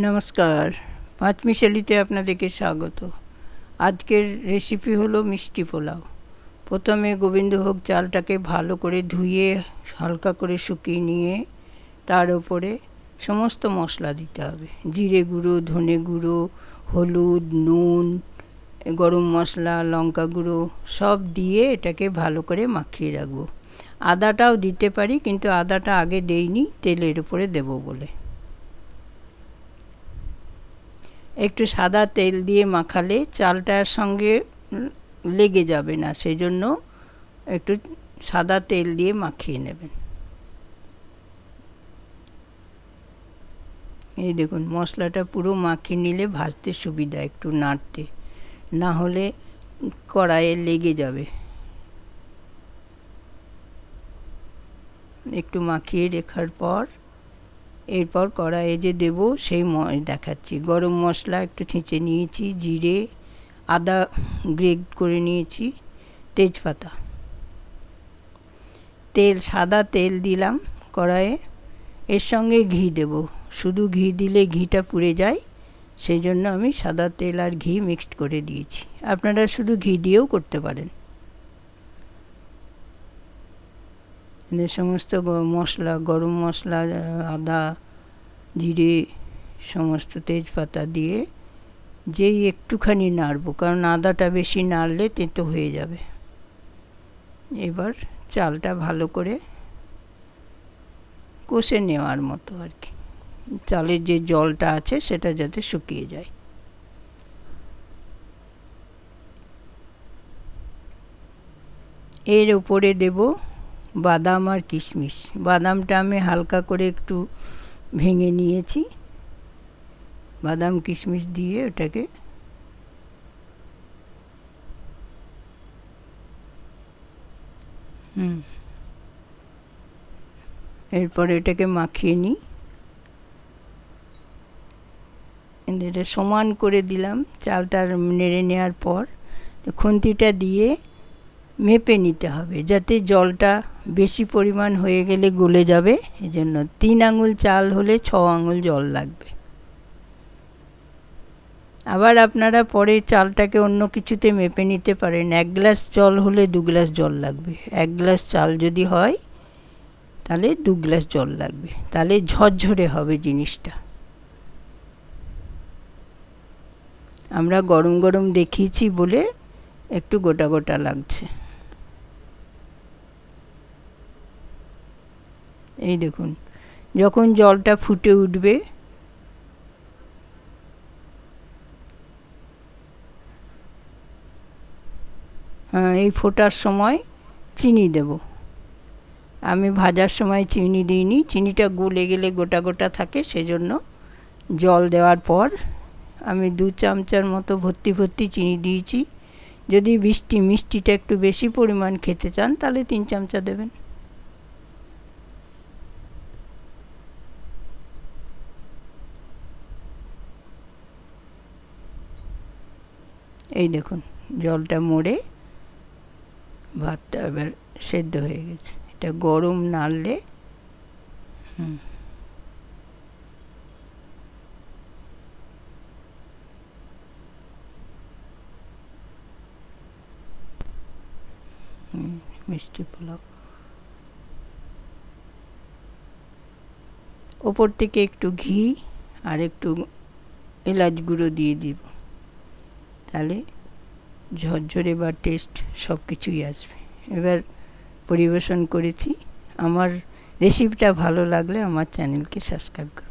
নমস্কার, পাঁচমিশালিতে আপনাদেরকে স্বাগত। আজকের রেসিপি হলো মিষ্টি পোলাও। প্রথমে গোবিন্দভোগ চালটাকে ভালো করে ধুয়ে হালকা করে শুকিয়ে নিয়ে তার উপরে সমস্ত মশলা দিতে হবে। জিরে গুঁড়ো, ধনে গুঁড়ো, হলুদ, নুন, গরম মশলা, লঙ্কা গুঁড়ো সব দিয়ে এটাকে ভালো করে মাখিয়ে রাখবো। আদাটাও দিতে পারি, কিন্তু আদাটা আগে দেইনি, তেলের উপরে দেবো বলে। একটু সাদা তেল দিয়ে মাখালে চালটার সঙ্গে লেগে যাবে না, সেই জন্য একটু সাদা তেল দিয়ে মাখিয়ে নেবেন। এই দেখুন, মশলাটা পুরো মাখিয়ে নিলে ভাজতে সুবিধা, একটু নাড়তে, না হলে কড়াইয়ে লেগে যাবে। একটু মাখিয়ে রাখার পর এরপর কড়াইয়ে যে দেবো সেই দেখাচ্ছি। গরম মশলা একটু ছেঁচে নিয়েছি, জিরে, আদা গ্রেট করে নিয়েছি, তেজপাতা, তেল, সাদা তেল দিলাম কড়াইয়ে। এর সঙ্গে ঘি দেব। শুধু ঘি দিলে ঘিটা পুড়ে যায়, সেই জন্য আমি সাদা তেল আর ঘি মিক্সড করে দিয়েছি। আপনারা শুধু ঘি দিয়েও করতে পারেন। সমস্ত মশলা, গরম মশলা, আদা, জিরে, সমস্ত তেজপাতা দিয়ে যেই একটুখানি নাড়বো, কারণ আদাটা বেশি নাড়লে তেতো হয়ে যাবে। এবার চালটা ভালো করে কষে নেওয়ার মতো আর কি, চালের যে জলটা আছে সেটা যাতে শুকিয়ে যায়। এর উপরে দেব বাদাম আর কিশমিশ। বাদামটা আমি হালকা করে একটু ভেঙে নিয়েছি। বাদাম কিশমিশ দিয়ে ওটাকে এরপরে এটাকে মাখিয়ে নিই। এটা সমান করে দিলাম। চালটা নেড়ে নেওয়ার পর খুন্তিটা দিয়ে মেপে নিতে হবে, যাতে জলটা বেশি পরিমাণ হয়ে গেলে গলে যাবে। এই জন্য 3 আঙুল চাল হলে 6 আঙুল জল লাগবে। আবার আপনারা পরে চালটাকে অন্য কিছুতে মেপে নিতে পারেন। 1 গ্লাস জল হলে 2 গ্লাস জল লাগবে। 1 গ্লাস চাল যদি হয় তাহলে 2 গ্লাস জল লাগবে, তাহলে ঝরঝরে হবে জিনিসটা। আমরা গরম গরম দেখিয়েছি বলে একটু গোটা গোটা লাগছে। এই দেখুন, যখন জলটা ফুটে উঠবে এই ফোটার সময় চিনি দেব। আমি ভাজার সময় চিনি দিইনি, চিনিটা গলে গেলে গোটা গোটা থাকে, সেজন্য জল দেওয়ার পর আমি 2 চামচার মতো ভর্তি ভর্তি চিনি দিয়েছি। যদি মিষ্টিটা একটু বেশি পরিমাণ খেতে চান তাহলে 3 চামচা দেবেন। এই দেখুন, জলটা মরে ভাতটা এবার সেদ্ধ হয়ে গেছে। এটা গরম নাড়লে মিষ্টি পোলাও। ওপর থেকে একটু ঘি আর একটু এলাচ গুঁড়ো দিয়ে দিব, তাহলে ঝরঝরে বা টেস্ট সব কিছুই আসবে। এবার পরিবেশন করেছি। আমার রেসিপিটা ভালো লাগলে আমার চ্যানেলকে সাবস্ক্রাইব করুন।